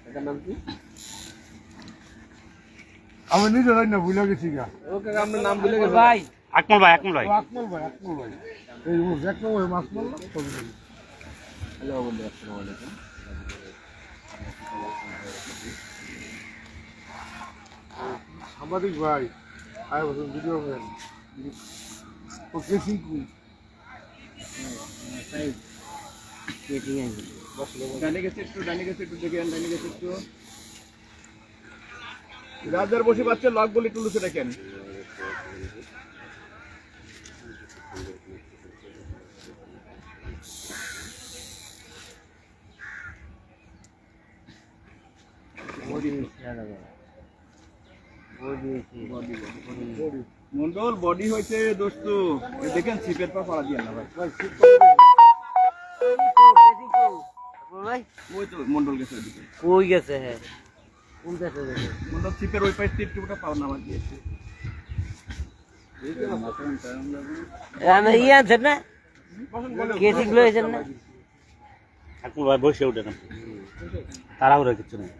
এটার নাম কি? আমি নিজে না ভুলে গেছি গা। ওকে আপনার নাম ভুলে গেছেন ভাই আকমল ভাই আকমল ভাই এই ও দেখো ওই মাছ মারলো ছবি তুলি। হ্যালো বন্ধু, আসসালামু আলাইকুম। সাংবাদিক ভাই আয় বসুন ভিডিও করেন ও কেসি কুই ডানে গেছে একটু দেখেন, ডানে গেছে একটু। রাজার বসে পাচ্ছে লক বলে একটু লুচে দেখেন। মন্ডল বডি হয়েছে দোস্ত, দেখেন সিপের পা পড়া দিয়ে না ভাই। ওই তো মন্ডল গেছে ওইদিকে। কই গেছে? হ্যাঁ কোন দেশে গেছে? মন্ডল সিপের ওই পাশে টিপটা পাও না আমার দিয়েছে। আমি ইয়ে আনছেন না, কেসি গুলো হয়েছেন না? আকমল ভাই বসে উঠে না, তাড়াহুড়া কিছু নেই।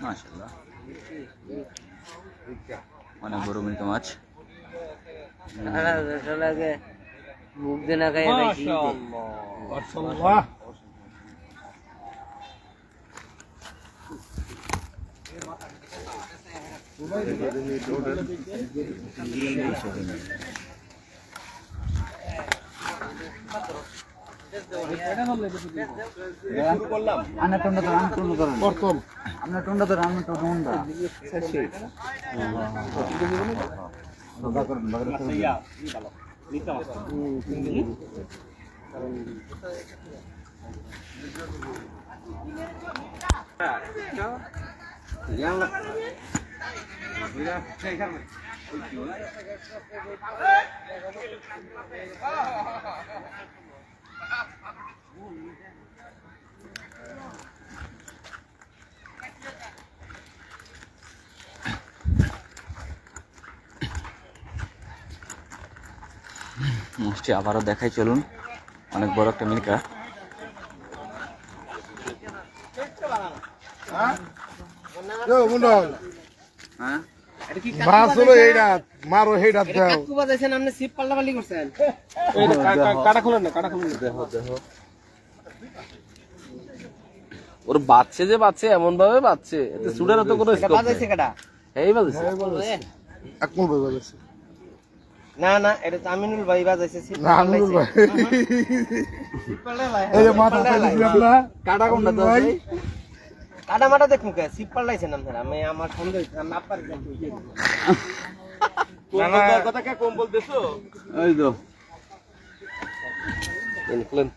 মাশাআল্লাহ, অনেক বড় মিল্কা মাছ। লাগে মুখ দিয়ে না খাই মাশাআল্লাহ প্রথম আপনার টন্ডা ধরে আমি তো টন্ডা মাছটি আবারও দেখাই, চলুন। অনেক বড় একটা মিল্কা। মন্ডল হ্যাঁ, মাছ হলো এই রাত মারো এই রাত দাও কাকু বাজাইছেন, আপনি সিপ পাল্টাপাল্টি করছেন। কাটা খুলেন না, কাটা খুলেন না। ওর বাচ্চে যে বাচ্চে এমন ভাবে বাচ্চে, এতে সুডের তো কোনো স্কোপ বাজাইছে কাটা? এই বাজছে। আকমল ভাই বলেছে না না, এটা তো আমিনুল ভাই বাজাইছে। সিপ না আমিনুল ভাই পাল্টাইছে। এই যে মাথা দিলাম না কাটা কোনটা তো ভাই কাটা মাটা দেখুন কে সিপ পাল্টাইছেন আপনারা? আমি আমার সন্দেহ হইছে, আমি আপনার কম্বল কথা কে কম্বল দেছো? এই তো খুলেন।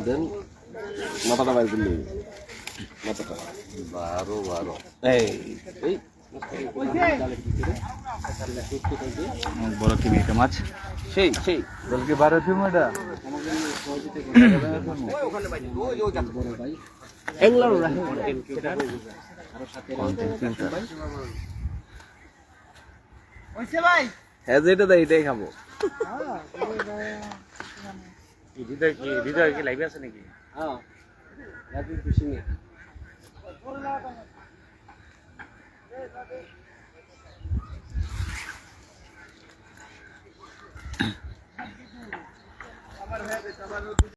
দেন মাথাটা বাইর করলে মাথাটা 12 এই এই অনেক বড় একটি মিল্কা মাছ। সেই সেই বলকে 12 থিম এটা এগুলো হ্যাঁ যেটা দেয় এটাই খাবো। হৃদয় কি লাইভে আছে নাকি? হ্যাঁ রাজু খুশি নিয়ে